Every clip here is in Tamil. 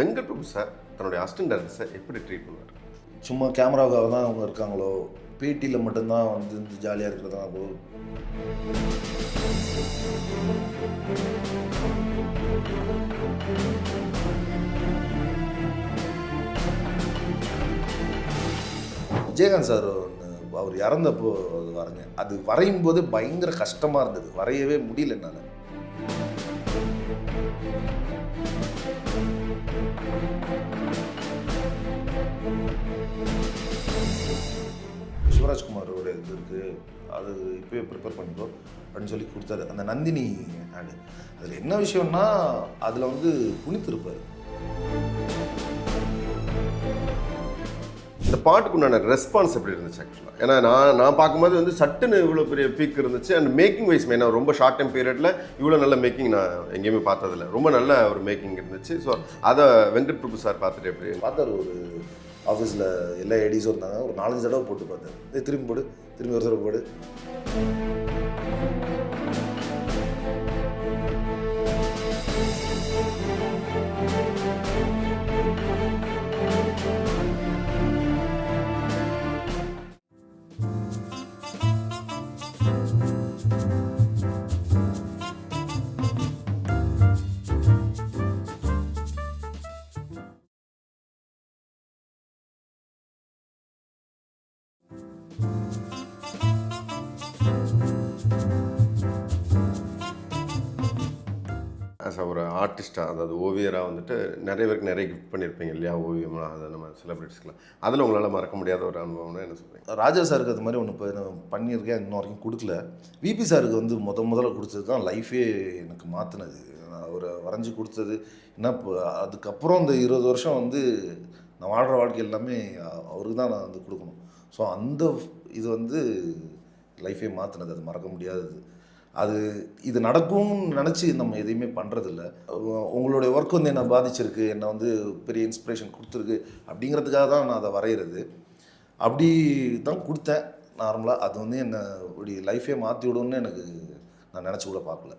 வெங்கட் பிரபு சார் தன்னுடைய அசிஸ்டன்ட் டைரக்டர்ஸை எப்படி ட்ரீட் பண்ணுவார்? சும்மா கேமராவுக்காக தான் அவங்க இருக்காங்களோ, பேட்டியில் மட்டும்தான் வந்து ஜாலியாக இருக்கிறதா போதும். விஜயகாந்த் சார் அவர் இறந்தப்போ அது வரைஞ்சேன். அது வரையும் போது பயங்கர கஷ்டமாக இருந்தது, வரையவே முடியல என்னால். சிவராஜ்குமார் ஒரு இது இருக்குது, அது இப்போயே ப்ரிப்பேர் பண்ணிக்கோ அப்படின்னு சொல்லி கொடுத்தாரு. அந்த நந்தினி ஆடு, அதில் என்ன விஷயம்னா அதில் வந்து புனித்து இருப்பார். இந்த பாட்டுக்குண்டான ரெஸ்பான்ஸ் எப்படி இருந்துச்சு ஆக்சுவலாக? ஏன்னா நான் பார்க்கும்போது வந்து சட்டுன்னு இவ்வளோ பெரிய பீக் இருந்துச்சு. அண்ட் மேக்கிங் வைஸ் மெயினாக ரொம்ப ஷார்ட் டைம் பீரியடில் இவ்வளோ நல்ல மேக்கிங் நான் எங்கேயுமே பார்த்ததில்ல. ரொம்ப நல்ல ஒரு மேக்கிங் இருந்துச்சு. ஸோ அதை வெங்கட் பிரபு சார் பார்த்துட்டு எப்படி பார்த்தார்? ஒரு ஆஃபீஸில் எல்லா ஐடிஸும் இருந்தாங்க, ஒரு 4-5 தடவை போட்டு பார்த்தார். திரும்பி போடு, திரும்பி ஒரு தடவை போடு. ஆஸ் ஒரு ஆர்டிஸ்டாக, அதாவது ஓவியராக வந்துட்டு நிறைய பேருக்கு நிறைய கிஃப்ட் பண்ணியிருப்பீங்க இல்லையா? ஓவியம்லாம் அதை நம்ம செலிப்ரிட்டிஸ்க்கலாம். அதில் உங்களால் மறக்க முடியாத ஒரு அனுபவம்னா என்ன சொல்லுவீங்க? ராஜா சாருக்கு அது மாதிரி ஒன்று பண்ணியிருக்கேன், இன்னும் வரைக்கும் கொடுக்கல. விபி சாருக்கு வந்து முதல்ல கொடுத்தது தான் லைஃபே எனக்கு மாற்றினது. அவர் வரைஞ்சி கொடுத்தது என்ன, இப்போ அதுக்கப்புறம் இந்த 20 வருஷம் வந்து நான் வாழ்கிற வாழ்க்கை எல்லாமே அவருக்கு தான் நான் வந்து கொடுக்கணும். ஸோ அந்த இது வந்து லைஃபே மாற்றினது, அது மறக்க முடியாதது. அது இது நடக்கும்னு நினச்சி நம்ம எதையுமே பண்ணுறதில்ல. உங்களுடைய ஒர்க் வந்து என்னை பாதிச்சிருக்கு, என்னை வந்து பெரிய இன்ஸ்பிரேஷன் கொடுத்துருக்கு அப்படிங்கிறதுக்காக தான் நான் அதை வரைகிறது. அப்படி தான் கொடுத்தேன் நார்மலாக. அது வந்து என்னை இப்படி லைஃபே மாற்றி விடும்னு எனக்கு நான் நினச்சி கூட பார்க்கல.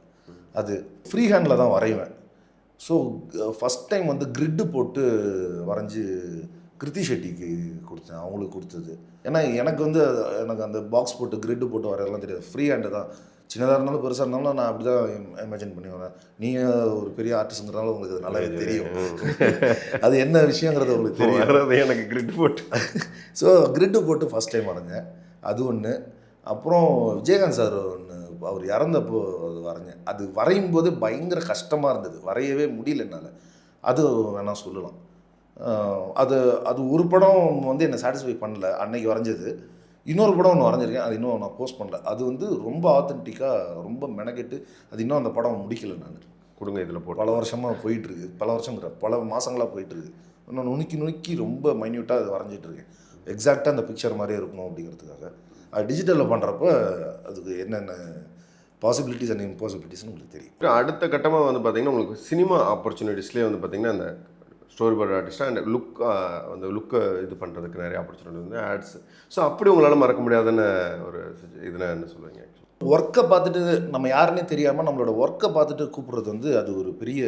அது ஃப்ரீ ஹேண்டில் தான் வரைவேன். ஸோ ஃபஸ்ட் டைம் வந்து கிரிட்டு போட்டு வரைஞ்சி கிருத்தி ஷெட்டிக்கு கொடுத்தேன், அவங்களுக்கு கொடுத்தது. ஏன்னா எனக்கு அந்த பாக்ஸ் போட்டு கிரிட்டு போட்டு வரையலாம் தெரியாது. ஃப்ரீ ஹேண்டு தான், சின்னதாக இருந்தாலும் பெருசாக இருந்தாலும் நான் அப்படி தான் இமேஜின் பண்ணி வரேன். நீங்கள் ஒரு பெரிய ஆர்டிஸ்ட்ங்கிறனால உங்களுக்கு அது நல்லாவே தெரியும், அது என்ன விஷயங்கிறது உங்களுக்கு தெரியும். எனக்கு கிரிட் போட்டு ஸோ கிரிட்டு போட்டு ஃபஸ்ட் டைம் வரைஞ்சேன், அது ஒன்று. அப்புறம் விஜயகாந்த் சார் ஒன்று அவர் இறந்தப்போ அது வரைஞ்சேன். அது வரையும் போது பயங்கர கஷ்டமாக இருந்தது, வரையவே முடியல என்னால். அது வேணால் சொல்லலாம். அது ஒரு படம் வந்து என்னை சாட்டிஸ்ஃபை பண்ணல அன்னைக்கு வரைஞ்சது. இன்னொரு படம் ஒன்று வரைஞ்சிருக்கேன், அது இன்னும் நான் போஸ்ட் பண்ணல. அது வந்து ரொம்ப ஆத்தென்டிக்காக, ரொம்ப மெனக்கெட்டு, அது இன்னும் அந்த படம் முடிக்கலை. நான் கொடுங்க இதில் போட்டு பல வருஷமாக போயிட்டுருக்கு, பல மாதங்களாக போயிட்டுருக்கு. இன்னும் நுணுக்கி ரொம்ப மைன்யூட்டாக அது வரைஞ்சிட்ருக்கேன். எக்ஸாக்டாக அந்த பிக்சர் மாதிரியே இருக்கணும் அப்படிங்கிறதுக்காக. அது டிஜிட்டலில் பண்ணுறப்ப அதுக்கு என்னென்ன பாசிபிலிட்டிஸ் அண்ட் இம்பாசிபிலிட்டிஸ்னு உங்களுக்கு தெரியும். அடுத்த கட்டமாக வந்து பார்த்திங்கன்னா உங்களுக்கு சினிமா ஆப்பர்ச்சுனிட்டிஸ்லேயே வந்து பார்த்திங்கன்னா அந்த ஸ்டோரி போர்ட் ஆர்டிஸ்ட்டாக அண்ட் அந்த லுக்கை இது பண்ணுறதுக்கு நிறைய ஆப்பர்ச்சுனிட்டி வந்து ஆட்ஸ். ஸோ அப்படி உங்களால் மறக்க முடியாதுன்னு ஒரு இதுனா என்ன சொல்லுவீங்க? ஒர்க்கை பார்த்துட்டு நம்ம யாருன்னே தெரியாமல் நம்மளோட ஒர்க்கை பார்த்துட்டு கூப்பிட்றது வந்து அது ஒரு பெரிய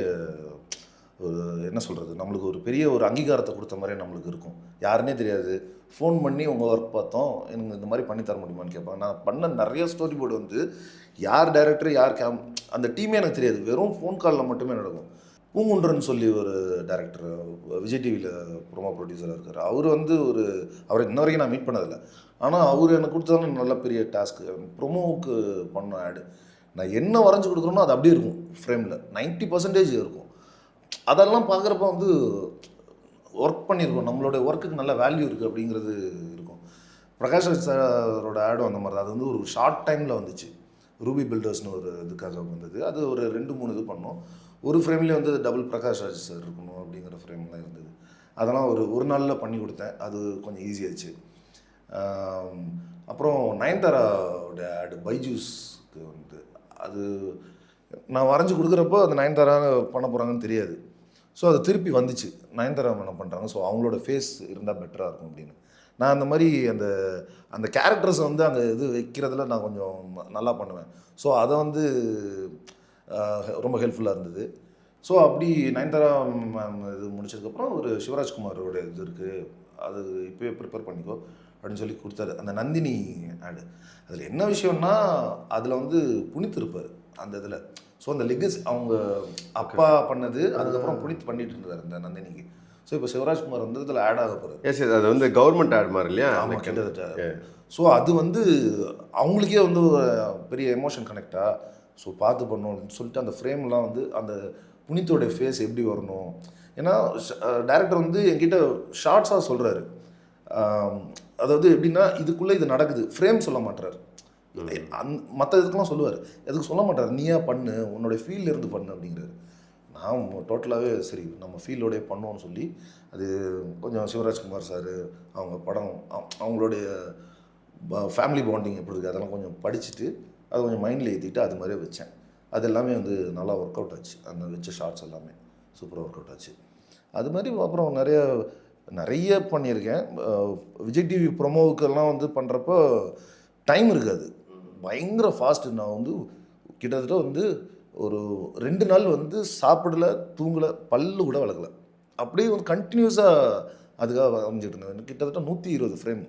ஒரு என்ன சொல்கிறது, நம்மளுக்கு ஒரு பெரிய ஒரு அங்கீகாரத்தை கொடுத்த மாதிரி நம்மளுக்கு இருக்கும். யாருன்னே தெரியாது, ஃபோன் பண்ணி உங்கள் ஒர்க் பார்த்தோம், எனக்கு இந்த மாதிரி பண்ணித்தர முடியுமான்னு கேட்பாங்க. நான் பண்ண நிறைய ஸ்டோரி போர்டு வந்து யார் டைரக்டர் யார் அந்த டீமே எனக்கு தெரியாது, வெறும் ஃபோன் காலில் மட்டுமே நடக்கும். பூங்குன்றன்னு சொல்லி ஒரு டைரக்டர் விஜய் டிவியில் ப்ரோமோ ப்ரொடியூசராக இருக்கார். அவர் வந்து அவரை இன்ன வரைக்கும் நான் மீட் பண்ணதில்லை. ஆனால் அவர் எனக்கு கொடுத்ததாலும் நல்ல பெரிய டாஸ்க்கு. ப்ரொமோவுக்கு பண்ண ஆடு நான் என்ன வரைஞ்சி கொடுக்குறோனோ அது அப்படியே இருக்கும், ஃப்ரேமில் 90% இருக்கும். அதெல்லாம் பார்க்குறப்ப வந்து ஒர்க் பண்ணியிருக்கோம், நம்மளோட ஒர்க்குக்கு நல்ல வேல்யூ இருக்குது அப்படிங்கிறது இருக்கும். பிரகாஷ் ராஜ் சாரோட ஆடும் அந்த மாதிரி தான். அது வந்து ஒரு ஷார்ட் டைமில் வந்துச்சு. ரூபி பில்டர்ஸ்னு ஒரு இதுக்காக வந்தது. அது ஒரு 2-3 இது பண்ணோம். ஒரு ஃப்ரேம்லேயே வந்து டபுள் பிரகாஷ் ராஜ் சார் இருக்கணும் அப்படிங்கிற ஃப்ரேம்லாம் இருந்தது. அதெல்லாம் ஒரு நாளில் பண்ணி கொடுத்தேன், அது கொஞ்சம் ஈஸியாச்சு. அப்புறம் நயன்தாராவோட ஆடு பைஜூஸ்க்கு வந்து அது நான் வரைஞ்சி கொடுக்குறப்போ அது நயன்தாரா பண்ண போகிறாங்கன்னு தெரியாது. ஸோ அது திருப்பி வந்துச்சு, நயன்தாரா என்ன பண்ணுறாங்க, ஸோ அவங்களோட ஃபேஸ் இருந்தால் பெட்டராக இருக்கும் அப்படின்னு. நான் அந்த மாதிரி அந்த கேரக்டர்ஸை வந்து அங்கே இது வைக்கிறதுல நான் கொஞ்சம் நல்லா பண்ணுவேன். ஸோ அதை வந்து ரொம்ப ஹெல்ப்ஃபுல்லாக இருந்தது. ஸோ அப்படி நயன்தாரா மேம் இது முடிச்சதுக்கப்புறம் ஒரு சிவராஜ்குமாரோட இது இருக்குது, அது இப்போயே ப்ரிப்பேர் பண்ணிக்கோ அப்படின்னு சொல்லி கொடுத்தாரு. அந்த நந்தினி ஆடு அதில் என்ன விஷயம்னா அதில் வந்து புனித் இருப்பார் அந்த இதில். ஸோ அந்த லெகசி அவங்க அப்பா பண்ணது, அதுக்கப்புறம் புனித் பண்ணிட்டு இருந்தார் அந்த நந்தினிக்கு. ஸோ இப்போ சிவராஜ்குமார் வந்து இதில் ஆட் ஆக போகிறார். எஸ் எஸ், அது வந்து கவர்மெண்ட் ஆட் மாதிரி இல்லையா? ஆமாம், கிட்டத்தட்ட. ஸோ அது வந்து அவங்களுக்கே வந்து ஒரு பெரிய எமோஷன் கனெக்டா. ஸோ பார்த்து பண்ணணும் அப்படின்னு சொல்லிட்டு அந்த ஃப்ரேம்லாம் வந்து அந்த புனித்தோடைய ஃபேஸ் எப்படி வரணும். ஏன்னா டேரக்டர் வந்து என்கிட்ட ஷார்ட்ஸாக சொல்கிறாரு. அதாவது எப்படின்னா இதுக்குள்ளே இது நடக்குது, ஃப்ரேம் சொல்ல மாட்டார். மற்ற இதுக்கெல்லாம் சொல்லுவார், எதுக்கு சொல்ல மாட்டார், நீயா பண்ணு, உன்னோடைய ஃபீல்ல இருந்து பண்ணு அப்படிங்கிறாரு. நான் டோட்டலாகவே சரி நம்ம ஃபீல்டோடைய பண்ணோன்னு சொல்லி அது கொஞ்சம் சிவராஜ்குமார் சார் அவங்க படம் அவங்களுடைய ஃபேமிலி பாண்டிங் எப்படி இருக்குது அதெல்லாம் கொஞ்சம் படிச்சுட்டு அதை கொஞ்சம் மைண்டில் ஏற்றிட்டு அது மாதிரியே வச்சேன். அது எல்லாமே வந்து நல்லா ஒர்க் அவுட் ஆச்சு. அந்த வச்ச ஷார்ட்ஸ் எல்லாமே சூப்பராக ஒர்க் அவுட் ஆச்சு. அது மாதிரி அப்புறம் நிறைய பண்ணியிருக்கேன். விஜய் டிவி ப்ரொமோவுக்கெல்லாம் வந்து பண்ணுறப்போ டைம் இருக்காது, பயங்கர ஃபாஸ்ட்டு. நான் வந்து கிட்டத்தட்ட வந்து ஒரு 2 நாள் வந்து சாப்பிடல, தூங்கலை, பல்லு கூட வளர்க்கல, அப்படியே வந்து கண்டினியூஸாக அதுக்காக அமைஞ்சிட்டு இருந்தேன். கிட்டத்தட்ட 120 ஃப்ரேம்.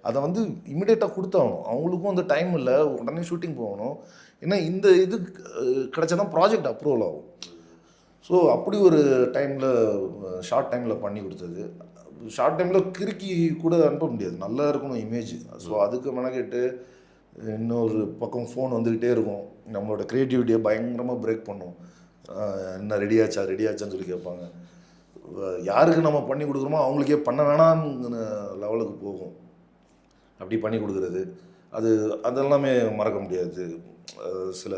அதை வந்து இமிடியேட்டாக கொடுத்தாகணும். அவங்களுக்கும் அந்த டைம் இல்லை, உடனே ஷூட்டிங் போகணும். ஏன்னா இந்த இது கிடச்சா தான் ப்ராஜெக்ட் அப்ரூவல் ஆகும். ஸோ அப்படி ஒரு டைமில் ஷார்ட் டைமில் பண்ணி கொடுத்தது. ஷார்ட் டைமில் கிறுக்கி கூட அனுப்ப முடியாது, நல்லா இருக்கணும் இமேஜ். ஸோ அதுக்கு மெனக்கெட்டு இன்னொரு பக்கம் ஃபோன் வந்துக்கிட்டே இருக்கும், நம்மளோட க்ரியேட்டிவிட்டியை பயங்கரமாக பிரேக் பண்ணும். என்ன ரெடியாச்சான்னு சொல்லி கேட்பாங்க. யாருக்கு நம்ம பண்ணி கொடுக்குறோமோ அவங்களுக்கே பண்ண வேணாம்னு லெவலுக்கு போகும். அப்படி பண்ணி கொடுக்குறது அதெல்லாமே மறக்க முடியாது. சில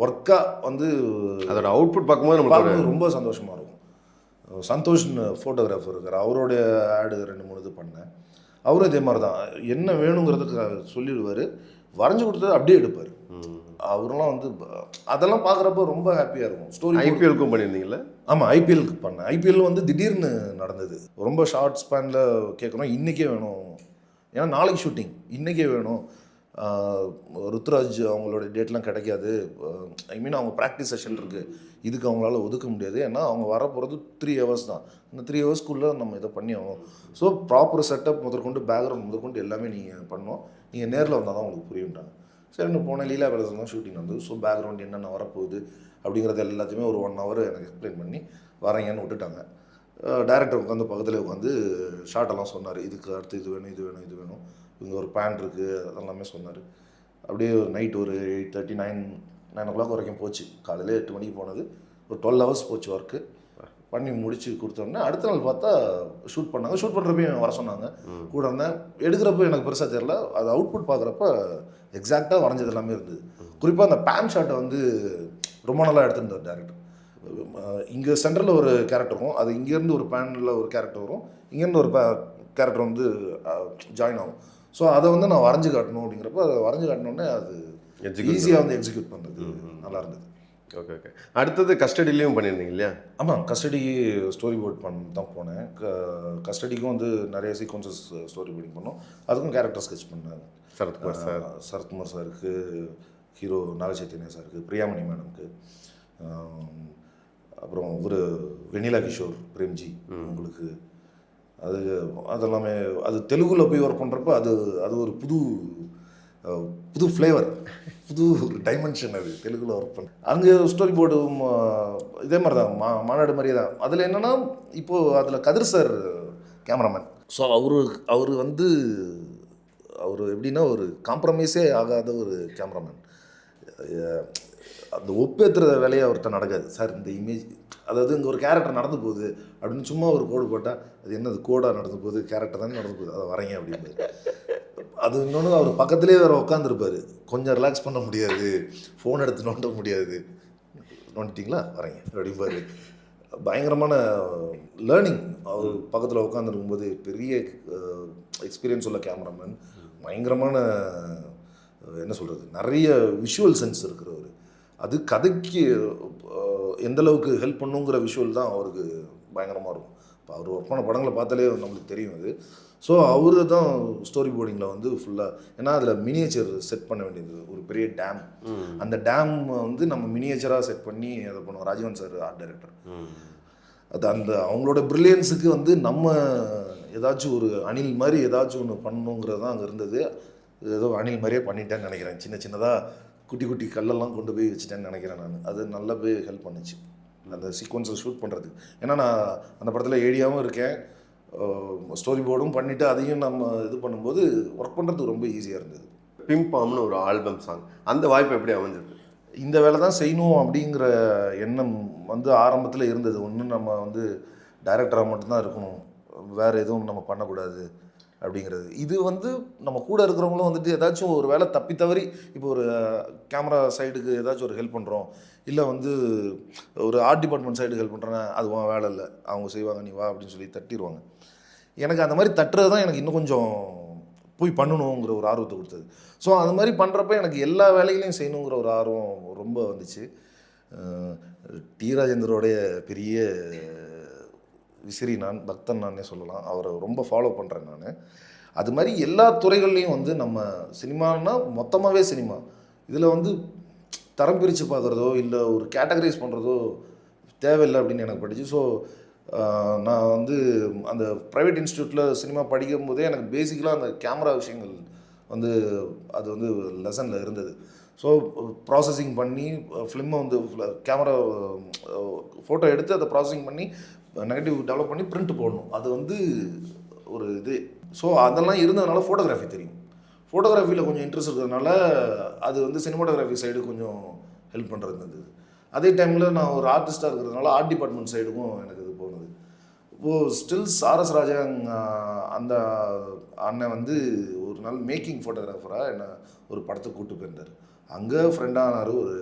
ஒர்க்காக வந்து அதோட அவுட்புட் பார்க்கும்போது நமக்கு ரொம்ப சந்தோஷமாக இருக்கும். சந்தோஷ்னு ஃபோட்டோகிராஃபர் இருக்கார், அவருடைய ஆடு 2-3 இது பண்ணேன். அவரும் இதே மாதிரி தான், என்ன வேணுங்கிறதுக்கு சொல்லிடுவார், வரைஞ்சி கொடுத்தது அப்படியே எடுப்பார். அவரெல்லாம் வந்து அதெல்லாம் பார்க்குறப்ப ரொம்ப ஹாப்பியாக இருக்கும். ஸ்டோரி ஐபிஎல்க்கும் பண்ணியிருந்தீங்களா? ஆமாம், ஐபிஎல்க்கு பண்ணேன். ஐபிஎல் வந்து திடீர்னு நடந்தது, ரொம்ப ஷார்ட் ஸ்பேனில் கேட்குறோம், இன்றைக்கே வேணும், ஏன்னா நாளைக்கு ஷூட்டிங், இன்றைக்கே வேணும். ருத்ராஜ் அவங்களோட டேட்லாம் கிடைக்காது, ஐ மீன் அவங்க ப்ராக்டிஸ் செஷன் இருக்குது, இதுக்கு அவங்களால ஒதுக்க முடியாது. ஏன்னா அவங்க வர போகிறது 3 ஹவர்ஸ் தான், இந்த 3 ஹவர்ஸ்க்குள்ளே நம்ம இதை பண்ணி ஆகும். ஸோ ப்ராப்பர் செட்டப் முதற்கொண்டு, பேக்ரவுண்ட் முதற்கொண்டு எல்லாமே நீங்கள் பண்ணோம், நீங்கள் நேரில் வந்தால் தான் உங்களுக்கு புரியும்ட்டாங்க. சரின்னு போனேன், லீலா பேலஸ் தான் ஷூட்டிங் வந்தது. ஸோ பேக்ரவுண்ட் என்னென்ன வரப்போகுது அப்படிங்கிறது எல்லாத்தையுமே ஒரு 1 hour எனக்கு எக்ஸ்பிளைன் பண்ணி வரேங்கன்னு விட்டுட்டாங்க. டேரக்டர் உட்காந்து பக்கத்தில் உட்காந்து ஷார்ட்டெல்லாம் சொன்னார், இதுக்கு அடுத்து இது வேணும், இங்கே ஒரு பேன் இருக்குது, அதெல்லாமே சொன்னார். அப்படியே ஒரு நைட் ஒரு 8:30 9 o'clock வரைக்கும் போச்சு. காலையில் 8 மணிக்கு போனது, ஒரு 12 hours போச்சு ஒர்க்கு. பண்ணி முடிச்சு கொடுத்தோன்னே அடுத்த நாள் பார்த்தா ஷூட் பண்ணாங்க. ஷூட் பண்ணுறப்பையும் வர சொன்னாங்க, கூட இருந்தேன். எடுக்கிறப்ப எனக்கு பெருசாக தெரில, அது அவுட்புட் பார்க்குறப்ப எக்ஸாக்டாக வரைஞ்சது எல்லாமே இருந்தது. குறிப்பாக அந்த பேன் ஷாட்டை வந்து ரொம்ப நல்லா எடுத்துருந்தார் டேரக்டர். இங்கே சென்டரில் ஒரு கேரக்டர் வரும், அது இங்கேருந்து ஒரு பேனில் ஒரு கேரக்டர் வரும், இங்கேருந்து ஒரு கேரக்டர் வந்து ஜாயின் ஆகும். ஸோ அதை வந்து நான் வரைஞ்சி காட்டணும் அப்படிங்கிறப்ப அதை வரைஞ்சி காட்டினோடனே அது ஈஸியாக வந்து எக்ஸிக்யூட் பண்ணுறது நல்லா இருந்தது. ஓகே. அடுத்தது கஸ்டடிலையும் பண்ணியிருந்தீங்க இல்லையா? ஆமாம், கஸ்டடி ஸ்டோரி போர்ட் தான் போனேன். கஸ்டடிக்கும் வந்து நிறைய சீக்வன்சஸ் ஸ்டோரி போர்டிங் பண்ணோம், அதுக்கும் கேரக்டர் ஸ்கெட்ச் பண்ணேன். சரத்குமார் சாருக்கு, ஹீரோ நாகச்சைத்தன்யா சாருக்கு, பிரியாமணி மேடம்க்கு, அப்புறம் ஒரு வெண்ணிலா கிஷோர், பிரேம்ஜி, உங்களுக்கு அதெல்லாமே. அது தெலுங்குல போய் ஒர்க் பண்ணுறப்ப அது ஒரு புது ஃப்ளேவர், புது ஒரு டைமென்ஷன். அது தெலுங்குல ஒர்க் பண்ண அங்கே ஸ்டோரி போர்டு இதே மாதிரி தான், மாநாடு மாதிரியே தான். அதில் என்னென்னா இப்போது அதில் கதிர் சார் கேமராமேன். ஸோ அவர் வந்து அவர் எப்படின்னா ஒரு காம்ப்ரமைஸே ஆகாத ஒரு கேமராமேன். அந்த ஒப்பேற்றுற வேலையை அவர்கிட்ட நடக்காது. சார் இந்த இமேஜ், அதாவது இங்கே ஒரு கேரக்டர் நடந்து போகுது அப்படின்னு சும்மா ஒரு கோடு போட்டால் அது என்னது கோடாக நடந்து போகுது, கேரக்டர் தானே நடந்து போகுது, அதை வரைங்க அப்படின்னு. அது இன்னொன்று, அவர் பக்கத்துலேயே வேறு உட்காந்துருப்பார், கொஞ்சம் ரிலாக்ஸ் பண்ண முடியாது, ஃபோன் எடுத்து நோண்ட முடியாது, நோண்டிட்டிங்களா வரைங்க அப்படிம்பாரு. பயங்கரமான லேர்னிங். அவர் பக்கத்தில் உட்காந்துருக்கும்போது பெரிய எக்ஸ்பீரியன்ஸ் உள்ள கேமராமேன், பயங்கரமான என்ன சொல்கிறது, நிறைய விஷுவல் சென்ஸ் இருக்கிறவர். அது கதைக்கு எந்தளவுக்கு ஹெல்ப் பண்ணுங்கிற விஷுவல் தான் அவருக்கு பயங்கரமாக இருக்கும். இப்போ அவர் ஒர்க் பண்ண படங்களை பார்த்தாலே நம்மளுக்கு தெரியும் அது. ஸோ அவரு தான் ஸ்டோரி போர்டிங்கில் வந்து ஃபுல்லாக, ஏன்னா அதில் மினியேச்சர் செட் பண்ண வேண்டியது ஒரு பெரிய டேம். அந்த டேம் வந்து நம்ம மினியேச்சராக செட் பண்ணி அதை பண்ணுவோம். Rajeevan sir art director. அது அந்த அவங்களோட ப்ரில்லியன்ஸுக்கு வந்து நம்ம ஏதாச்சும் ஒரு அணில் மாதிரி ஏதாச்சும் ஒன்று பண்ணணுங்கிறது தான் அங்கே இருந்தது. ஏதோ அணில் மாதிரியே பண்ணிட்டேன்னு நினைக்கிறேன். சின்ன சின்னதாக குட்டி குட்டி கல்லெல்லாம் கொண்டு போய் வச்சுட்டேன்னு நினைக்கிறேன் நான். அது நல்லா போய் ஹெல்ப் பண்ணுச்சு அந்த சீக்வன்ஸை ஷூட் பண்ணுறதுக்கு. ஏன்னா நான் அந்த படத்தில் ஏடியாவும் இருக்கேன், ஸ்டோரி போர்டும் பண்ணிவிட்டு அதையும் நம்ம இது பண்ணும்போது ஒர்க் பண்ணுறதுக்கு ரொம்ப ஈஸியாக இருந்தது. பிம்பாம்னு ஒரு ஆல்பம் சாங், அந்த வாய்ப்பு எப்படி அமைஞ்சது? இந்த வேலை தான் செய்யணும் அப்படிங்கிற எண்ணம் வந்து ஆரம்பத்தில் இருந்தது. ஒன்று நம்ம வந்து டைரக்டராக மட்டும்தான் இருக்கணும், வேறு எதுவும் நம்ம பண்ணக்கூடாது அப்படிங்கிறது. இது வந்து நம்ம கூட இருக்கிறவங்களும் வந்துட்டு ஏதாச்சும் ஒரு வேலை தப்பி தவறி, இப்போ ஒரு கேமரா சைடுக்கு ஏதாச்சும் ஒரு ஹெல்ப் பண்ணுறோம், இல்லை வந்து ஒரு ஆர்ட் டிபார்ட்மெண்ட் சைடுக்கு ஹெல்ப் பண்ணுறேன்னா அது உன் வேலை இல்லை, அவங்க செய்வாங்க, நீ வா அப்படின்னு சொல்லி தட்டிடுவாங்க. எனக்கு அந்த மாதிரி தட்டுறது தான் எனக்கு இன்னும் கொஞ்சம் போய் பண்ணணுங்கிற ஒரு ஆர்வத்தை கொடுத்தது. ஸோ அது மாதிரி பண்ணுறப்ப எனக்கு எல்லா வேலைகளையும் செய்யணுங்கிற ஒரு ஆர்வம் ரொம்ப வந்துச்சு. டி ராஜேந்தரோடைய பெரிய விசிறி நான், பக்தன் நானே சொல்லலாம். அவரை ரொம்ப ஃபாலோ பண்ணுறேன் நான். அது மாதிரி எல்லா துறைகள்லையும் வந்து நம்ம சினிமானா மொத்தமாகவே சினிமா, இதில் வந்து தரம் பிரித்து பார்க்குறதோ இல்லை ஒரு கேட்டகரைஸ் பண்ணுறதோ தேவையில்லை அப்படின்னு எனக்கு படிச்சு. ஸோ நான் வந்து அந்த ப்ரைவேட் இன்ஸ்டியூட்டில் சினிமா படிக்கும் போதே எனக்கு பேசிக்கலாக அந்த கேமரா விஷயங்கள் வந்து அது வந்து லெசனில் இருந்தது. ஸோ ப்ராசஸிங் பண்ணி ஃபிலிமை வந்து கேமரா ஃபோட்டோ எடுத்து அதை ப்ராசஸிங் பண்ணி நெகட்டிவ் டெவலப் பண்ணி பிரிண்ட் போடணும், அது வந்து ஒரு இது. ஸோ அதெல்லாம் இருந்ததுனால ஃபோட்டோகிராஃபி தெரியும். ஃபோட்டோகிராஃபியில் கொஞ்சம் இன்ட்ரெஸ்ட் இருக்கிறதுனால அது வந்து சினிமாட்டோகிராஃபி சைடு கொஞ்சம் ஹெல்ப் பண்ணுறது இருந்தது. அதே டைமில் நான் ஒரு ஆர்டிஸ்ட்டாக இருக்கிறதுனால ஆர்ட் டிபார்ட்மெண்ட் சைடுக்கும் எனக்கு இது போனது. இப்போது ஸ்டில்ஸ் ஆர்எஸ் ராஜா அந்த அண்ணன் வந்து ஒரு நாள் மேக்கிங் ஃபோட்டோகிராஃபராக என்னை ஒரு படத்துக்கு கூப்பிட்டு போயிருந்தார். அங்கே ஃப்ரெண்டானார். ஒரு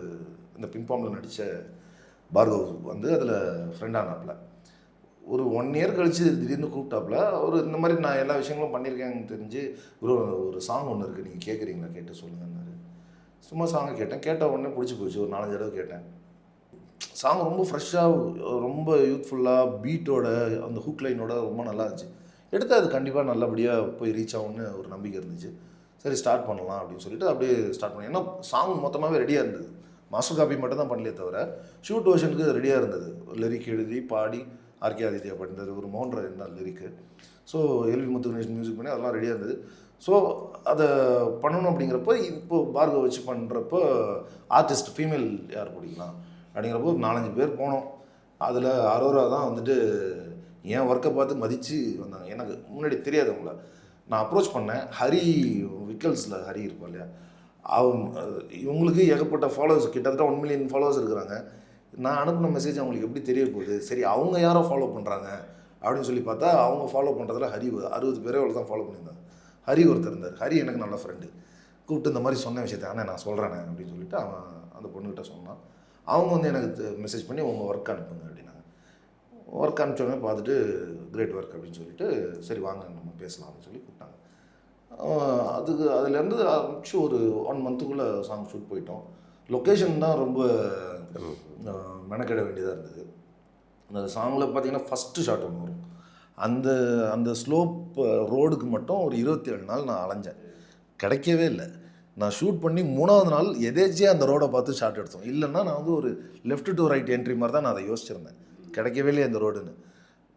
இந்த பிம்பாமில் நடித்த பார்கவ் வந்து அதில் ஃப்ரெண்டானாப்பில். ஒரு 1 இயர் கழித்து திடீர்னு கூப்பிட்டாப்புல. ஒரு இந்த மாதிரி நான் எல்லா விஷயங்களும் பண்ணியிருக்கேன்னு தெரிஞ்சு, ஒரு சாங் ஒன்று இருக்குது, நீங்கள் கேட்குறீங்களா, கேட்டு சொல்லுங்கன்னாரு. சும்மா சாங்கை கேட்டேன். கேட்ட உடனே பிடிச்சி போச்சு. ஒரு 4-5 தடவை கேட்டேன். சாங் ரொம்ப ஃப்ரெஷ்ஷாக, ரொம்ப யூத்ஃபுல்லாக, பீட்டோட அந்த ஹூக் லைனோட ரொம்ப நல்லா இருந்துச்சு. எடுத்து அது கண்டிப்பாக நல்லபடியாக போய் ரீச் ஆகும்னு ஒரு நம்பிக்கை இருந்துச்சு. சரி ஸ்டார்ட் பண்ணலாம் அப்படின்னு சொல்லிட்டு அப்படியே ஸ்டார்ட் பண்ணேன். ஏன்னா சாங் மொத்தமாகவே ரெடியாக இருந்தது. மாஸ்டர் காப்பி மட்டும் தான் பண்ணலையே தவிர ஷூட் வெர்ஷனுக்கு ரெடியாக இருந்தது. லிரிக் எழுதி பாடி ஆர்கே ஆதித்யா பண்ணிருந்தது, ஒரு மௌன் ராஜன் தான் லிரிக்கு. ஸோ எல்வி முத்துகணேஷன் மியூசிக் பண்ணி அதெல்லாம் ரெடியாக இருந்தது. ஸோ அதை பண்ணணும் அப்படிங்கிறப்போ, இப்போது பார்கவ் வச்சு பண்ணுறப்போ ஆர்டிஸ்ட் ஃபீமேல் யார் பிடிக்கலாம் அப்படிங்கிறப்போ 4-5 பேர் போனோம். அதில் அரோரா தான் வந்துட்டு என் ஒர்க்கை பார்த்து மதித்து வந்தாங்க. எனக்கு முன்னாடி தெரியாது அவங்கள. நான் அப்ரோச் பண்ணேன். ஹரி விக்கல்ஸில் ஹரி இருப்பா இல்லையா, இவங்களுக்கு ஏகப்பட்ட ஃபாலோவர்ஸ், கிட்டத்தட்ட 1 மில்லியன் ஃபாலோவர்ஸ் இருக்கிறாங்க. நான் அனுப்பின மெசேஜ் அவங்களுக்கு எப்படி தெரிய போகுது, சரி அவங்க யாரோ ஃபாலோ பண்ணுறாங்க அப்படின்னு சொல்லி பார்த்தா, அவங்க ஃபாலோ பண்ணுறதுல ஹரி 60 பேரே அவ்வளோ தான் ஃபாலோ பண்ணியிருந்தாங்க. ஹரி ஒருத்தர் இருந்தார். ஹரி எனக்கு நல்ல ஃப்ரெண்டு. கூப்பிட்டு இந்த மாதிரி சொன்ன விஷயத்தை ஆனால் நான் சொல்கிறேன் அப்படின்னு சொல்லிட்டு அவன் அந்த பொண்ணுக்கிட்ட சொன்னான். அவங்க வந்து எனக்கு மெசேஜ் பண்ணி உங்கள் ஒர்க் அனுப்புங்க அப்படின்னாங்க. ஒர்க் அனுப்பிச்சோடனே பார்த்துட்டு கிரேட் ஒர்க் அப்படின்னு சொல்லிட்டு, சரி வாங்க நம்ம பேசலாம் அப்படின்னு சொல்லி கூப்பிட்டாங்க. அதுலேருந்து ஆரம்பிச்சு ஒரு 1 மந்த்துக்குள்ளே சாங் ஷூட் போயிட்டோம். லொக்கேஷன் தான் ரொம்ப மெனக்கெட வேண்டியதாக இருந்தது. அந்த சாங்கில் பார்த்தீங்கன்னா ஃபஸ்ட்டு ஷாட் ஒன்று வரும். அந்த ஸ்லோப் ரோடுக்கு மட்டும் ஒரு 27 நாள் நான் அலைஞ்சேன். கிடைக்கவே இல்லை. நான் ஷூட் பண்ணி 3ஆவது நாள் எதேச்சியாக அந்த ரோடை பார்த்து ஷாட் எடுத்தோம். இல்லைன்னா நான் வந்து ஒரு லெஃப்ட் டு ரைட் என்ட்ரி மாதிரி தான் நான் அதை யோசிச்சிருந்தேன். கிடைக்கவே இல்லையே அந்த ரோடுன்னு.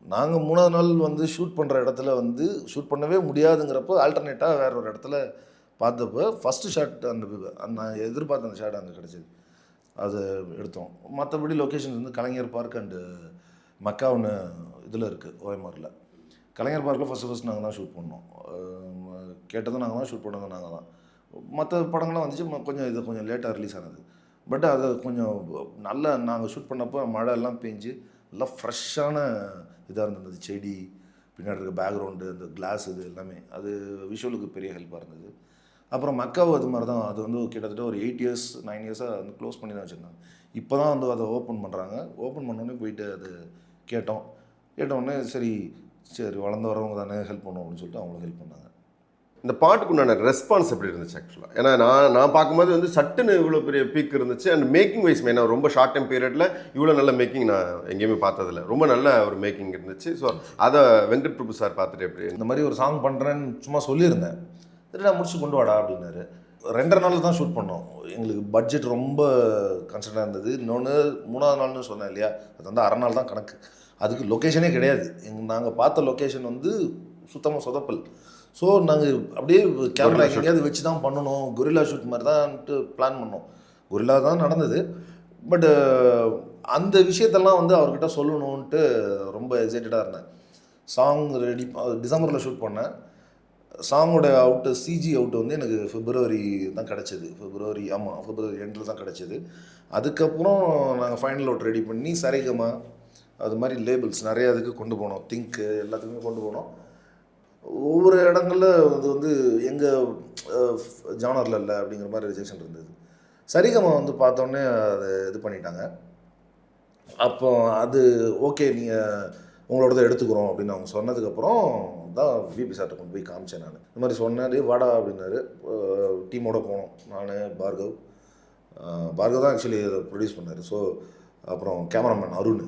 நாங்கள் 3ஆவது நாள் வந்து ஷூட் பண்ணுற இடத்துல வந்து ஷூட் பண்ணவே முடியாதுங்கிறப்போ ஆல்டர்னேட்டாக வேறு ஒரு இடத்துல பார்த்தப்போ ஃபஸ்ட்டு ஷாட் நான் எதிர்பார்த்த அந்த ஷாட் அங்கே கிடச்சிது. அது எடுத்தோம். மற்றபடி லொக்கேஷன் வந்து கலைஞர் பார்க் அண்டு மக்காவுன்னு இதில் இருக்குது, ஓஎம்ஆரில். கலைஞர் பார்க்கில் ஃபஸ்ட்டு நாங்கள் தான் ஷூட் பண்ணோம். கேட்டதும் நாங்கள் தான், ஷூட் பண்ணதும் நாங்கள் தான். மற்ற படங்கள்லாம் வந்துச்சு, கொஞ்சம் லேட்டாக ரிலீஸ் ஆனது. பட் அது கொஞ்சம் நல்லா நாங்கள் ஷூட் பண்ணப்போ மழை எல்லாம் பெஞ்சு நல்லா ஃப்ரெஷ்ஷான இதாக இருந்தது. செடி பின்னாடி இருக்க பேக்ரவுண்டு, அந்த கிளாஸ், இது எல்லாமே அது விஷுவலுக்கு பெரிய ஹெல்ப்பாக இருந்தது. அப்புறம் மக்காவும் அது மாதிரி தான். அது வந்து கிட்டத்தட்ட ஒரு 8 இயர்ஸ் 9 இயர்ஸாக வந்து க்ளோஸ் பண்ணி தான் வச்சுருந்தாங்க. இப்போ தான் வந்து அதை ஓப்பன் பண்ணுறாங்க. ஓப்பன் பண்ணோடனே போயிட்டு அது கேட்டோடனே சரி வளர்ந்து வரவங்க தானே ஹெல்ப் பண்ணுவோம் அப்படின்னு சொல்லிட்டு அவங்களும் ஹெல்ப் பண்ணாங்க. இந்த பாட்டுக்குண்டான ரெஸ்பான்ஸ் எப்படி இருந்துச்சு ஆக்சுவலாக? ஏன்னா நான் பார்க்கும்போது வந்து சட்டுன்னு இவ்வளோ பெரிய பீக் இருந்துச்சு. அண்ட் மேக்கிங் வைஸ் மெயினா ரொம்ப ஷார்ட் டைம் பீரியடில் இவ்வளோ நல்ல மேக்கிங் நான் எங்கேயுமே பார்த்ததில்ல. ரொம்ப நல்ல ஒரு மேக்கிங் இருந்துச்சு. ஸோ அதை வெங்கட் பிரபு சார் பார்த்துட்டு எப்படி? இந்த மாதிரி ஒரு சாங் பண்ணுறேன்னு சும்மா சொல்லியிருந்தேன். சரி நான் முடிச்சு கொண்டு வாடா அப்படின்னாரு. 2 நாள் தான் ஷூட் பண்ணோம். எங்களுக்கு பட்ஜெட் ரொம்ப கன்சர்னாக இருந்தது. இன்னொன்று 3ஆவது நாள்னு சொன்னேன் இல்லையா, அது வந்து அரை நாள் தான் கணக்கு. அதுக்கு லொக்கேஷனே கிடையாது. நாங்கள் பார்த்த லொக்கேஷன் வந்து சுத்தமாக சொதப்பல். ஸோ நாங்கள் அப்படியே கேமரா எங்கேயாவது வச்சு தான் பண்ணணும், கொரில்லா ஷூட் மாதிரி தான்ட்டு பிளான் பண்ணோம். கொரில்லா தான் நடந்தது. பட்டு அந்த விஷயத்தெல்லாம் வந்து அவர்கிட்ட சொல்லணுன்ட்டு ரொம்ப எக்ஸைட்டடாக இருந்தேன். சாங் ரெடி டிசம்பரில் ஷூட் பண்ணேன். சாங்கோட அவுட்டு சிஜி அவுட்டு வந்து எனக்கு பிப்ரவரி தான் கிடச்சிது. பிப்ரவரி எண்டில் தான் கிடச்சிது. அதுக்கப்புறம் நாங்கள் ஃபைனல் அவுட் ரெடி பண்ணி சரிகமா அது மாதிரி லேபிள்ஸ் நிறையா இதுக்கு கொண்டு போனோம். திங்க்கு எல்லாத்துக்குமே கொண்டு போனோம். ஒவ்வொரு இடங்களில் அது வந்து எங்கள் ஜானரில் இல்லை அப்படிங்கிற மாதிரி ரிஜெக்ஷன் இருந்தது. சரிகமா வந்து பார்த்தோன்னே அதை இது பண்ணிட்டாங்க. அப்போ அது ஓகே நீங்கள் உங்களோடதை எடுத்துக்கிறோம் அப்படின்னு அவங்க சொன்னதுக்கப்புறம் தான் விபி சார்ட்ட கொண்டு போய் காமிச்சேன். நான் இந்த மாதிரி சொன்னேன், வாடா அப்படின்னாரு. டீமோடு போனோம். நான் பார்கவ் தான் ஆக்சுவலி அதை ப்ரொடியூஸ் பண்ணார். ஸோ அப்புறம் கேமராமேன் அருண்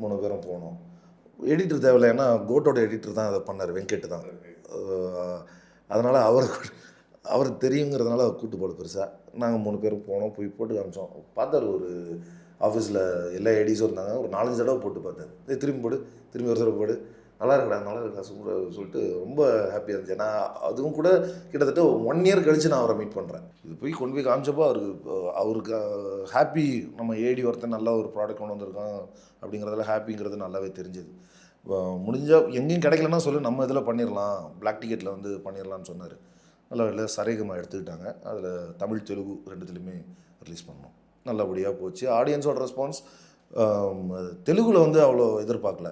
3 பேரும் போனோம். எடிட்டர் தேவையில்லை, ஏன்னா கோட்டோட எடிட்டர் தான் அதை பண்ணார், வெங்கட் தான். அதனால் அவருக்கு தெரியுங்கிறதுனால அவர் கூட்டு போட பெருசாக. நாங்கள் 3 பேரும் போனோம், போய் போட்டு காமிச்சோம். பார்த்தார் ஒரு ஆஃபீஸில் எல்லா ஐடிஸும் இருந்தாங்க. ஒரு 4-5 தடவை போட்டு பார்த்தாரு. திரும்பி போடு, திரும்பி ஒரு தடவை போடு, நல்லா இருக்கா சூப்பராக சொல்லிட்டு ரொம்ப ஹாப்பியாக இருந்துச்சு. நான் அதுவும் கூட கிட்டத்தட்ட 1 இயர் கழித்து நான் அவரை மீட் பண்ணுறேன். இது போய் கொண்டு போய் காமிச்சப்போ அவருக்கு ஹாப்பி. நம்ம ஏடி ஒருத்தன் நல்லா ஒரு ப்ராடக்ட் கொண்டு வந்திருக்கான் அப்படிங்கிறதுல ஹாப்பிங்கிறது நல்லாவே தெரிஞ்சுது. முடிஞ்சால் எங்கேயும் கிடைக்கலன்னா சொல்லி நம்ம இதில் பண்ணிடலாம், பிளாக் டிக்கெட்டில் வந்து பண்ணிடலான்னு சொன்னார். நல்லா இல்லை சரிகமா எடுத்துக்கிட்டாங்க. அதில் தமிழ் தெலுங்கு 2த்துலையுமே ரிலீஸ் பண்ணோம். நல்லபடியாக போச்சு. ஆடியன்ஸோட ரெஸ்பான்ஸ் தெலுங்கில் வந்து அவ்வளோ எதிர்பார்க்கல.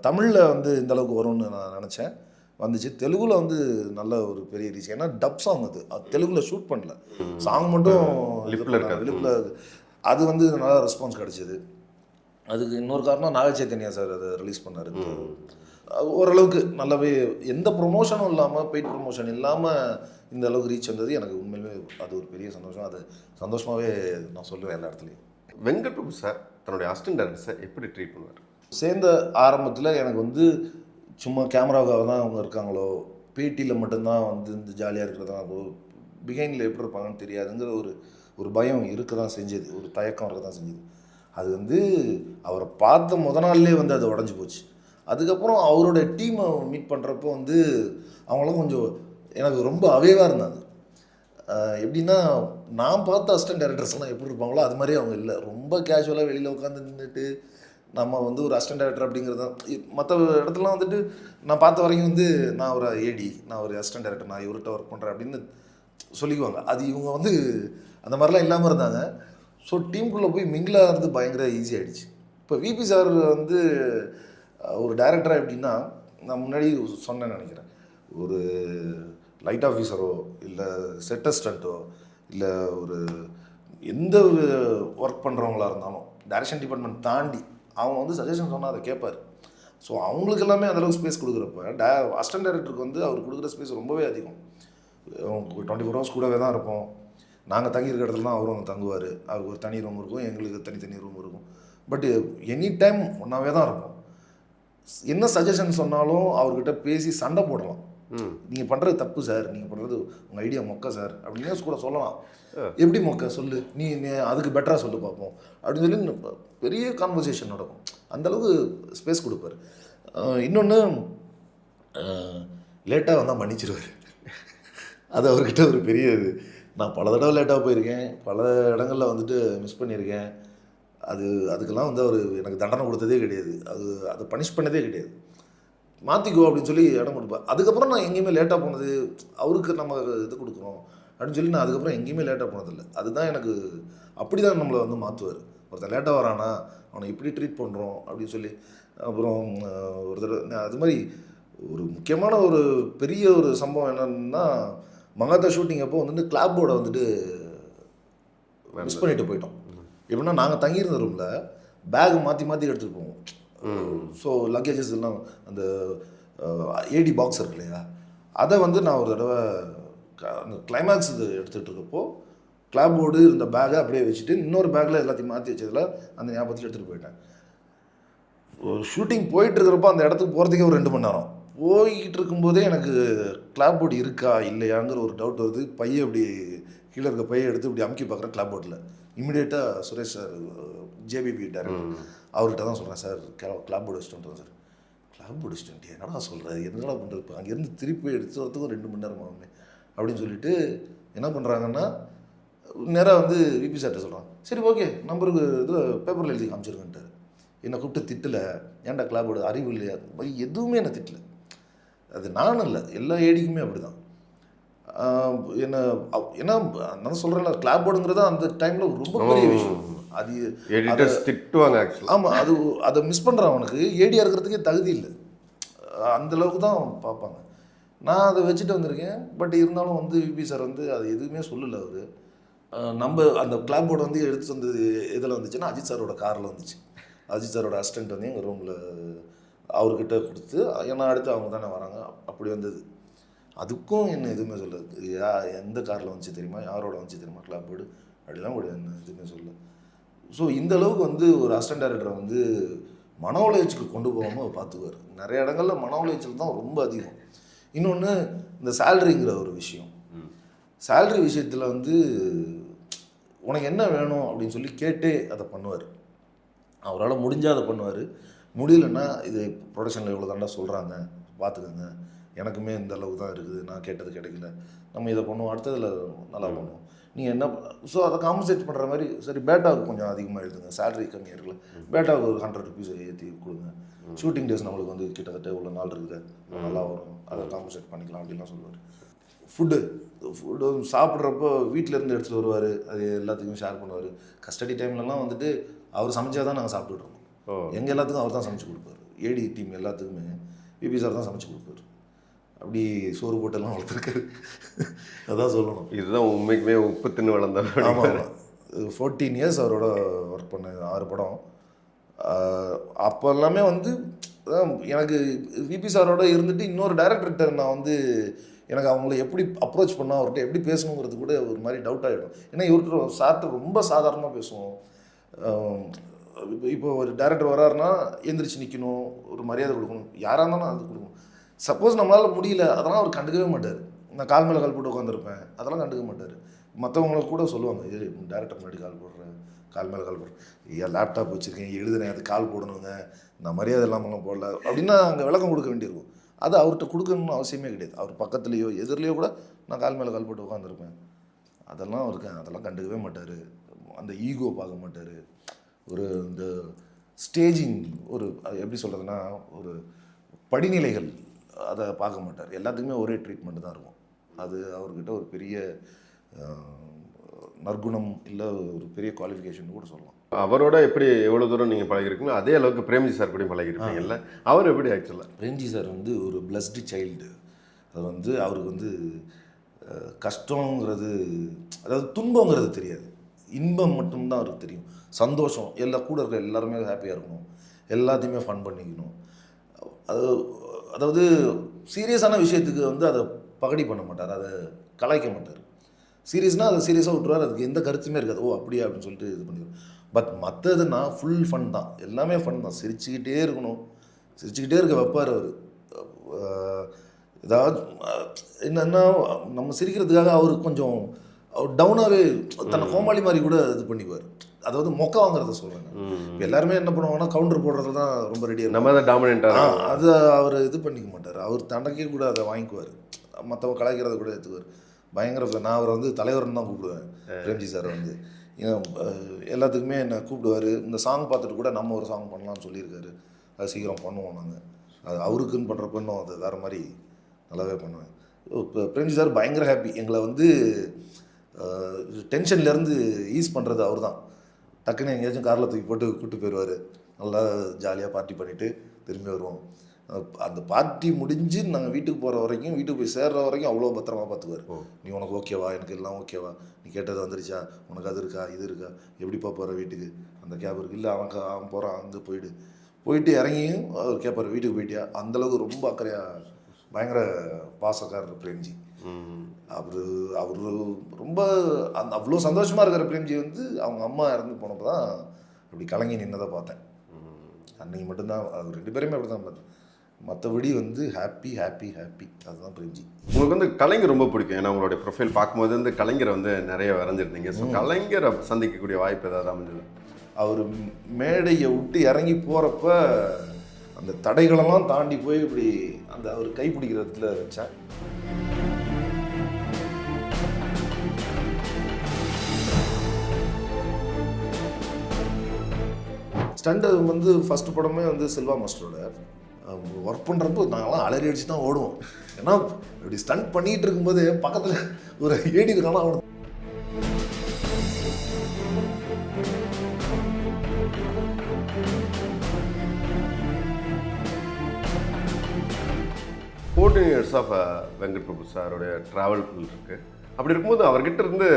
தமிழில் வந்து இந்த அளவுக்கு வரும்னு நான் நினச்சேன். வந்துச்சு. தெலுங்கில் வந்து நல்ல ஒரு பெரிய ரீச். ஏன்னா டப் சாங் அது தெலுங்கில் ஷூட் பண்ணல, சாங் மட்டும் லிப்பில் அது வந்து நல்லா ரெஸ்பான்ஸ் கிடச்சிது. அதுக்கு இன்னொரு காரணம் நாக சைத்தன்யா சார் அதை ரிலீஸ் பண்ணார். ஓரளவுக்கு நல்லாவே எந்த ப்ரொமோஷனும் இல்லாமல், பெய்ட் ப்ரொமோஷன் இல்லாமல் இந்த அளவுக்கு ரீச் வந்தது எனக்கு உண்மையிலுமே அது ஒரு பெரிய சந்தோஷம். அது சந்தோஷமாகவே நான் சொல்லுவேன் எல்லா இடத்துலையும். வெங்கட் பிரபு சார் தன்னுடைய அசிஸ்டன்ட் டைரக்டர்ஸை எப்படி ட்ரீட் பண்ணுவார்? சேர்ந்த ஆரம்பத்தில் எனக்கு வந்து சும்மா கேமராவுக்காக தான் அவங்க இருக்காங்களோ, பேட்டியில் மட்டும்தான் வந்து இந்த ஜாலியாக இருக்கிறதாங்களோ, பிஹைண்டில் எப்படி இருப்பாங்கன்னு தெரியாதுங்கிற ஒரு பயம் இருக்க தான் செஞ்சது, ஒரு தயக்கம் இருக்க தான் செஞ்சது. அது வந்து அவரை பார்த்த முத நாள்லேயே வந்து அது உடஞ்சி போச்சு. அதுக்கப்புறம் அவரோட டீமை மீட் பண்ணுறப்போ வந்து அவங்களாம் கொஞ்சம் எனக்கு ரொம்ப அவேவாக இருந்தாங்க. எப்படின்னா நான் பார்த்த அசிஸ்டன்ட் டைரக்டர்ஸ்லாம் எப்படி இருப்பாங்களோ அது மாதிரி அவங்க இல்லை. ரொம்ப கேஷுவலாக வெளியில் உட்காந்து நின்றுட்டு நம்ம வந்து ஒரு அசிஸ்டன்ட் டைரக்டர் அப்படிங்கிறது தான். மற்ற இடத்துலாம் வந்துட்டு நான் பார்த்த வரைக்கும் வந்து நான் ஒரு ஏடி, நான் ஒரு அசிஸ்டன்ட் டைரக்டர், நான் இவர்கிட்ட ஒர்க் பண்ணுறேன் அப்படின்னு சொல்லிக்குவாங்க. அது இவங்க வந்து அந்த மாதிரிலாம் இல்லாமல் இருந்தாங்க. ஸோ டீமுக்குள்ளே போய் மிங்கிளாக இருந்து பயங்கர ஈஸியாகிடுச்சு. இப்போ விபி சார் வந்து ஒரு டைரக்டராக எப்படின்னா, நான் முன்னாடி சொன்னேன்னு நினைக்கிறேன், ஒரு லைட் ஆஃபீஸரோ இல்லை செட் அசிஸ்டண்ட்டோ இல்லை ஒரு எந்த ஒரு ஒர்க் பண்ணுறவங்களா இருந்தாலும் டைரக்ஷன் டிபார்ட்மெண்ட் தாண்டி அவங்க வந்து சஜஷன் சொன்னால் அதை கேட்பார். ஸோ அவங்களுக்கு எல்லாமே அந்தளவுக்கு ஸ்பேஸ் கொடுக்குறப்ப அசிஸ்டன்ட் டைரக்டருக்கு வந்து அவர் கொடுக்குற ஸ்பேஸ் ரொம்பவே அதிகம். 24 ஹவர்ஸ் கூடவே தான் இருப்போம். நாங்கள் தங்கியிருக்க இடத்துல தான் அவரும் தங்குவார். அவருக்கு ஒரு தனி ரூம் இருக்கும், எங்களுக்கு தனித்தனி ரூம் இருக்கும். பட் எனி டைம் ஒன்றாவே தான் இருப்போம். என்ன சஜஷன் சொன்னாலும் அவர்கிட்ட பேசி சண்டை போடலாம். நீங்கள் பண்ணுறது தப்பு சார், நீங்கள் பண்ணுறது உங்கள் ஐடியா மொக்க சார் அப்படின்னு கூட சொல்லலாம். எப்படி மொக்க சொல்லு, நீ அதுக்கு பெட்டராக சொல்லு பார்ப்போம் அப்படின்னு சொல்லி பெரிய கான்வர்சேஷன் நடக்கும். அந்தளவுக்கு ஸ்பேஸ் கொடுப்பார். இன்னொன்று லேட்டாக வந்தால் மன்னிச்சிடுவார். அது அவர்கிட்ட ஒரு பெரிய இது. நான் பல தடவை லேட்டாக போயிருக்கேன், பல இடங்களில் வந்துட்டு மிஸ் பண்ணியிருக்கேன். அதுக்கெல்லாம் வந்து அவர் எனக்கு தண்டனை கொடுத்ததே கிடையாது, அதை பனிஷ் பண்ணதே கிடையாது. மாற்றிக்கோ அப்படின்னு சொல்லி இடம் கொடுப்பேன். அதுக்கப்புறம் நான் எங்கேயுமே லேட்டாக போனது, அவருக்கு நம்ம இது கொடுக்குறோம் அப்படின்னு சொல்லி நான் அதுக்கப்புறம் எங்கேயுமே லேட்டாக போனதில்லை. அதுதான் எனக்கு அப்படி தான் நம்மளை வந்து மாற்றுவார். ஒருத்தர் லேட்டாக வரானா அவனை இப்படி ட்ரீட் பண்ணுறோம் அப்படின்னு சொல்லி. அப்புறம் ஒரு தடவை அது மாதிரி ஒரு முக்கியமான ஒரு பெரிய ஒரு சம்பவம் என்னன்னா, மகாதா ஷூட்டிங் அப்போ வந்துட்டு கிளாப் போர்டை வந்துட்டு மிஸ் பண்ணிட்டு போயிட்டோம். எப்படின்னா நாங்கள் தங்கியிருந்த ரூமில் பேக் மாற்றி எடுத்துகிட்டு போவோம். ஸோ லக்கேஜஸ் எல்லாம் அந்த ஏடி பாக்ஸ் இருக்கு இல்லையா, அதை வந்து நான் ஒரு தடவை அந்த கிளைமேக்ஸ் இது எடுத்துகிட்டு இருக்கப்போ கிளாப் போர்டு இருந்த பேக்கை அப்படியே வச்சுட்டு இன்னொரு பேக்கில் எல்லாத்தையும் மாற்றி வச்சதில் அந்த ஞாபகத்தில் எடுத்துகிட்டு போயிட்டேன். ஒரு ஷூட்டிங் போயிட்டு இருக்கிறப்போ அந்த இடத்துக்கு போகிறதுக்கே ஒரு 2 மணி நேரம். போய்கிட்டு இருக்கும்போதே எனக்கு கிளாப் போர்டு இருக்கா இல்லையாங்கிற ஒரு டவுட் வருது. பையை அப்படி கீழே இருக்க பையை எடுத்து இப்படி அமுக்கி பார்க்குறேன் கிளாப் போர்டில். இமீடியட்டாக சுரேஷ் சார் ஜேபிபி டேரக்டர் அவர்கிட்ட தான் சொல்கிறேன், சார் கிளாப் போர்டு வச்சுட்டு சார். கிளாப் போர்டு வச்சுட்டு என்னடா சொல்கிறேன், என்னடா பண்ணுறது, இப்போ அங்கேருந்து திருப்பி எடுத்து வரத்துக்கு 2 மணி நேரம் ஆகுமே அப்படின்னு சொல்லிட்டு என்ன பண்ணுறாங்கன்னா நேராக வந்து விபி சார்கிட்ட சொல்கிறான். சரி ஓகே நம்பருக்கு இதில் பேப்பரில் எழுதி காமிச்சிருக்கேன்ட்டார். என்னை கூப்பிட்டு திட்டலை, ஏன்டா கிளாப் போர்டு அறிவு இல்லையா, எதுவுமே என்னை திட்டலை. அது நானும் இல்லை, எல்லா ஏடிக்குமே அப்படி தான். என்ன ஏன்னா நான் சொல்கிறேன்ல, கிளாப் போர்டுங்கிறது அந்த டைமில் ரொம்ப பெரிய விஷயம். அது எடிட்டர்ஸ் திட்டுவாங்க ஆக்சுவலாக. ஆமாம், அதை மிஸ் பண்ணுறான். அவனுக்கு ஏடியாக இருக்கிறதுக்கே தகுதி இல்லை, அந்தளவுக்கு தான் பார்ப்பாங்க. நான் அதை வச்சுட்டு வந்திருக்கேன். பட் இருந்தாலும் வந்து விபி சார் வந்து அது எதுவுமே சொல்லலை. அவர் நம்ம அந்த கிளாப் போர்டு வந்து எடுத்து வந்தது இதில் வந்துச்சுன்னா அஜித் சாரோட காரில் வந்துச்சு. அஜித் சாரோட அசிஸ்டண்ட் வந்து எங்கள் ரூமில் அவர்கிட்ட கொடுத்து, ஏன்னா அடுத்து அவங்க தானே வராங்க, அப்படி வந்தது. அதுக்கும் என்ன எதுவுமே சொல்லுது, எந்த காரில் வந்துச்சு தெரியுமா, யாரோட வந்துச்சு தெரியுமா கிளாப் போர்டு அப்படிலாம் கூட என்ன எதுவுமே சொல்ல. ஸோ இந்த அளவுக்கு வந்து ஒரு அசிஸ்டன்ட் டைரக்டரை வந்து மன உளைச்சலுக்கு கொண்டு போகாமல் பார்த்துக்குவார். நிறைய இடங்களில் மன உளைச்சல் தான் ரொம்ப அதிகம். இன்னொன்று இந்த சேலரிங்கிற ஒரு விஷயம், சேலரி விஷயத்தில் வந்து உனக்கு என்ன வேணும் அப்படின்னு சொல்லி கேட்டே அதை பண்ணுவார். அவரால் முடிஞ்சால் அதை பண்ணுவார், முடியலன்னா இது ப்ரொடக்ஷனில் இவ்வளோ தாண்டா சொல்கிறாங்க பார்த்துக்கோங்க, எனக்குமே இந்த அளவு தான் இருக்குது, நான் கேட்டது கிடைக்கல, நம்ம இதை பண்ணுவோம், அடுத்ததில் நல்லா பண்ணுவோம், நீங்கள் என்ன. ஸோ அதை காம்பன்சேட் பண்ணுற மாதிரி சரி பேட்டாவுக்கு கொஞ்சம் அதிகமாக எழுதுங்க, சேலரி கம்மியாக இருக்குல்ல, பேட்டாவுக்கு ஒரு 100 ருபீஸ் ஏற்றி கொடுங்க, ஷூட்டிங் டேஸ் நம்மளுக்கு வந்து கிட்டத்தட்ட இவ்வளோ நாள் இருக்குது, நல்லா வரும், அதை காம்பன்சேட் பண்ணிக்கலாம் அப்படின்லாம் சொல்லுவார். ஃபுட்டு சாப்பிட்றப்போ வீட்டிலேருந்து எடுத்துகிட்டு வருவார், அது எல்லாத்துக்கும் ஷேர் பண்ணுவார். கஸ்டடி டைம்லலாம் வந்துட்டு அவர் சமைச்சா தான் நாங்கள் சாப்பிட்டுட்டு இருக்கோம். எங்கள் எல்லாத்துக்கும் அவர் தான் சமைச்சு கொடுப்பார். ஏடி டீம் எல்லாத்துக்குமே விபி சார் தான் சமைச்சு கொடுப்பார். அப்படி சோறு போட்டெல்லாம் வளர்த்துருக்காரு, அதான் சொல்லணும். இதுதான் உண்மைக்குமே உப்பு தின்னு வளர்ந்த. ஆமாம், 14 இயர்ஸ் அவரோட ஒர்க் பண்ண 6 படம். அப்போ எல்லாமே வந்து எனக்கு விபி சாரோட இருந்துட்டு இன்னொரு டைரக்டர்கிட்ட நான் வந்து எனக்கு அவங்கள எப்படி அப்ரோச் பண்ணால், அவர்கிட்ட எப்படி பேசணுங்கிறது கூட ஒரு மாதிரி டவுட் ஆகிடும். ஏன்னா இவர்கிட்ட சார்கிட்ட ரொம்ப சாதாரணமாக பேசுவோம். இப்போ ஒரு டைரக்டர் வராருன்னா எந்திரிச்சு நிற்கணும், ஒரு மரியாதை கொடுக்கணும், யாராக இருந்தாலும் அது கொடுக்கணும். சப்போஸ் நம்மளால் முடியல அதெல்லாம் அவர் கண்டுக்கவே மாட்டார். நான் கால் மேலே கால் போட்டு உட்காந்துருப்பேன், அதெல்லாம் கண்டுக்க மாட்டார். மற்றவங்கள கூட சொல்லுவாங்க, இது டேரக்டர் முன்னாடி கால் போடுறேன், கால் மேலே கால் போடுறேன், ஏன் லேப்டாப் வச்சுருக்கேன் எழுதுனேன், அது கால் போடணுங்க, நான் மரியாதை இல்லாமலாம் போடல அப்படின்னா அங்கே விளக்கம் கொடுக்க வேண்டியிருக்கும். அது அவர்கிட்ட கொடுக்கணும்னு அவசியமே கிடையாது. அவர் பக்கத்துலேயோ எதிர்லேயோ கூட நான் கால் மேலே கால் போட்டு உட்காந்துருப்பேன், அதெல்லாம் அவருக்கு அதெல்லாம் கண்டுக்கவே மாட்டார். அந்த ஈகோ பார்க்க மாட்டார். ஒரு இந்த ஸ்டேஜிங் ஒரு எப்படி சொல்கிறதுனா ஒரு படிநிலைகள் அதை பார்க்க மாட்டார். எல்லாத்துக்குமே ஒரே ட்ரீட்மெண்ட் தான் இருக்கும். அது அவர்கிட்ட ஒரு பெரிய நற்குணம் இல்லை, ஒரு பெரிய குவாலிஃபிகேஷன் கூட சொல்லலாம். அவரோட எப்படி எவ்வளோ தூரம் நீங்கள் பழகிருக்கீங்களோ அதே அளவுக்கு பிரேம்ஜி சார் கூட பழகிருப்பீங்கல்ல. அவர் எப்படி ஆக்சுவலாக? பிரேம்ஜி சார் வந்து ஒரு பிளஸ்டு சைல்டு. அது வந்து அவருக்கு வந்து கஷ்டங்கிறது, அதாவது துன்பங்கிறது தெரியாது, இன்பம் மட்டும்தான் அவருக்கு தெரியும். சந்தோஷம், எல்லா கூட இருக்க எல்லாருமே ஹாப்பியாக இருக்கணும், எல்லாத்தையுமே ஃபன் பண்ணிக்கணும். அதாவது சீரியஸான விஷயத்துக்கு வந்து அதை பகடி பண்ண மாட்டார், அதை கலாய்க்க மாட்டார். சீரியஸ்னால் அதை சீரியஸாக விட்டுருவார், அதுக்கு எந்த கருத்துமே இருக்காது, ஓ அப்படியா அப்படின்னு சொல்லிட்டு இது பண்ணிடுவார். பட் மற்றதுன்னா ஃபுல் ஃபன் தான், எல்லாமே ஃபன் தான், சிரிச்சுக்கிட்டே இருக்கணும், சிரிச்சுக்கிட்டே இருக்க வைப்பார் அவர். ஏதாவது என்னென்னா நம்ம சிரிக்கிறதுக்காக அவர் கொஞ்சம் அவர் டவுனாகவே தன்னை கோமாளி மாதிரி கூட இது பண்ணிக்குவார். அதாவது மொக்க வாங்குறத சொல்கிறேன். இப்போ எல்லாருமே என்ன பண்ணுவாங்கன்னா கவுண்டர் போடுறது தான் ரொம்ப ரெடியாக, நம்ம தான் டாமினேட்டாக. அதை அவர் இது பண்ணிக்க மாட்டார், அவர் தனக்கே கூட அதை வாங்கிக்குவார், மற்றவங்க கலாய்க்கிறத கூட எடுத்துக்குவார். பயங்கர நான் அவரை வந்து தலைவர்னு தான் கூப்பிடுவேன். பிரேம்ஜி சார் வந்து எல்லாத்துக்குமே என்னை கூப்பிடுவார். இந்த சாங் பார்த்துட்டு கூட நம்ம ஒரு சாங் பண்ணலாம்னு சொல்லியிருக்காரு, அது சீக்கிரம் பண்ணுவோம் நாங்கள். அது அவருக்குன்னு பண்ணுறப்ப இன்னும் அது வேறு மாதிரி நல்லாவே பண்ணுவேன். இப்போ பிரேம்ஜி சார் பயங்கர ஹாப்பி. எங்களை வந்து டென்ஷன்லேருந்து ஈஸ் பண்ணுறது அவர் தான். டக்குன்னு எங்கேயாச்சும் காரில் தூக்கி போட்டு கூப்பிட்டு போயிடுவார், நல்லா ஜாலியாக பார்ட்டி பண்ணிவிட்டு திரும்பி வருவோம். அந்த பார்ட்டி முடிஞ்சு நாங்கள் வீட்டுக்கு போகிற வரைக்கும், வீட்டுக்கு போய் சேர்ற வரைக்கும் அவ்வளோ பத்திரமா பார்த்துக்குவார். நீ உனக்கு ஓகேவா, எனக்கு எல்லாம் ஓகேவா, நீ கேட்டது வந்துருச்சா, உனக்கு அது இருக்கா இது இருக்கா, எப்படிப்பா போகிற வீட்டுக்கு, அந்த கேப் இருக்குது, இல்லை அவன் போகிறான் அங்கே போயிட்டு இறங்கியும் அவர் கேட்பார் வீட்டுக்கு போயிட்டியா, அந்தளவுக்கு ரொம்ப அக்கறையாக பயங்கர பாசக்காரர் பிரேம்ஜி. அவர் ரொம்ப அவ்வளோ சந்தோஷமாக இருக்கிற பிரேம்ஜி வந்து அவங்க அம்மா இறந்து போனப்போ தான் அப்படி கலங்கி நின்னதை பார்த்தேன். அன்னைக்கு மட்டும்தான் அது 2 பேருமே அப்படி தான் பார்த்தேன். மற்றபடி வந்து ஹாப்பி ஹாப்பி ஹாப்பி அதுதான் பிரேம்ஜி. உங்களுக்கு வந்து கலைஞர் ரொம்ப பிடிக்கும். ஏன்னா உங்களுடைய ப்ரொஃபைல் பார்க்கும்போது வந்து கலைஞரை வந்து நிறைய வரைஞ்சிருந்தீங்க. ஸோ கலைஞரை சந்திக்கக்கூடிய வாய்ப்பு ஏதாவது அமைஞ்சது? அவர் மேடையை விட்டு இறங்கி போகிறப்ப அந்த தடைகளெல்லாம் தாண்டி போய் இப்படி அந்த அவர் கைப்பிடிக்கிற இடத்துல வச்சேன். ஸ்டண்ட் வந்து ஃபஸ்ட்டு படமே வந்து செல்வா மாஸ்டரோட ஒர்க் பண்ணுறப்போ நாங்களாம் அலறி அடிச்சு தான் ஓடுவோம். ஏன்னா இப்படி ஸ்டண்ட் பண்ணிகிட்டு இருக்கும்போது பக்கத்தில் ஒரு ஏடி இருக்கானா அவனுக்கு இயர்ஸ் ஆஃப் வெங்கட் பிரபு சாரோடைய ட்ராவல் இருக்குது. அப்படி இருக்கும்போது அவர்கிட்ட இருந்து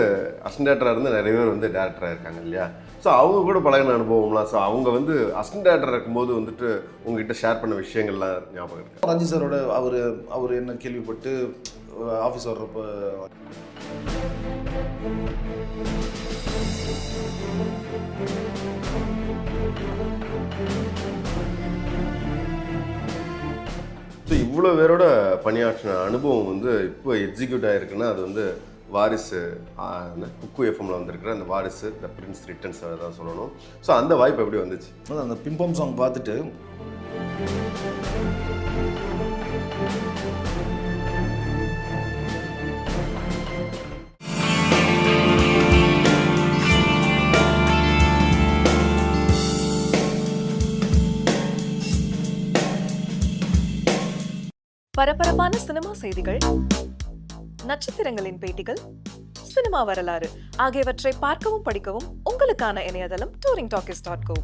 அசிஸ்டன்ட் டேரக்டராக இருந்து நிறைய பேர் வந்து டேரக்டராக இருக்காங்க இல்லையா? ஸோ அவங்க கூட பழகின அனுபவம்லாம், ஸோ அவங்க வந்து அசிஸ்டன்ட் டேரக்டர் இருக்கும்போது வந்துட்டு உங்ககிட்ட ஷேர் பண்ண விஷயங்கள்லாம் ஞாபகம் இருக்கு? ரஞ்சித் சாரோட அவர் என்ன கேள்விப்பட்டு ஆஃபீஸ் வர்றப்போ ஸோ இவ்வளோ பேரோட பணியாற்றின அனுபவம் வந்து இப்போ எக்ஸிக்யூட் ஆகிருக்குன்னா அது வந்து வாரிசு, குக்கு எஃப்எம்ல வந்திருக்கிற அந்த வாரிசு த பிரின்ஸ் ரிட்டர்ன்ஸ் தான் சொல்லணும். ஸோ அந்த வாய்ப்பு எப்படி வந்துச்சு? அந்த பிம்பம் சாங் பார்த்துட்டு பரபரப்பான சினிமா செய்திகள், நட்சத்திரங்களின் பேட்டிகள், சினிமா வரலாறு ஆகியவற்றை பார்க்கவும் படிக்கவும் உங்களுக்கான இணையதளம் touringtalkies.co.